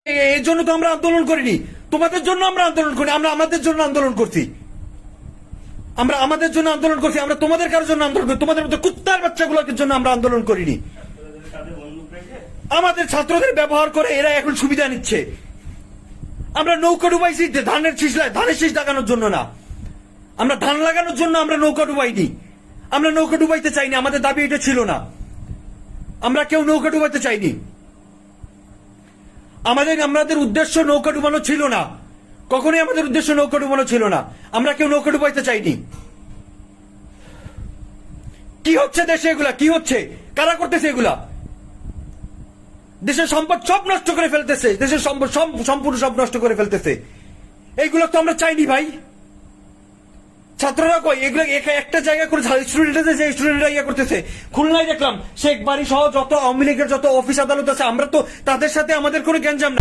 এই জন্য তো আমরা আন্দোলন করিনি, তোমাদের জন্য আমরা আন্দোলন করি। আমরা আমাদের জন্য আন্দোলন করছি, আমরা আমাদের জন্য আন্দোলন করছি। আমরা তোমাদের কারোর জন্য আন্দোলন করি, তোমাদের মতো কুত্তার বাচ্চাগুলোর জন্য আমরা আন্দোলন করিনি। আমাদের ছাত্রদের ব্যবহার করে এরা এখন সুবিধা নিচ্ছে। আমরা নৌকা ডুবাইছি ধানের শীষ লাগানোর জন্য না, আমরা ধান লাগানোর জন্য আমরা নৌকা ডুবাইনি। আমরা নৌকা ডুবাইতে চাইনি, আমাদের দাবি এটা ছিল না। আমরা কেউ নৌকা ডুবাইতে চাইনি, আমাদের উদ্দেশ্য নৌকা ডুবানো ছিল না, কখনোই আমাদের উদ্দেশ্য নৌকা ডুবানো ছিল না। আমরা কেউ নৌকা ডুবাইতে চাইনি। কি হচ্ছে দেশে, এগুলা কি হচ্ছে, কারা করতেছে এগুলা? দেশের সম্পদ সব নষ্ট করে ফেলতেছে, দেশের সম্পদ সম্পূর্ণ সব নষ্ট করে ফেলতেছে। এইগুলো তো আমরা চাইনি ভাই। ছাত্ররা কই এগুলো? একটা জায়গা করে স্টুডেন্টরা ইয়ে করতেছে। খুলনায় দেখলাম শেখ বাড়ি সহ যত আওয়ামী লীগের যত অফিস আদালত আছে, আমরা তো তাদের সাথে আমাদের কোনো গ্যাঞ্জাম না।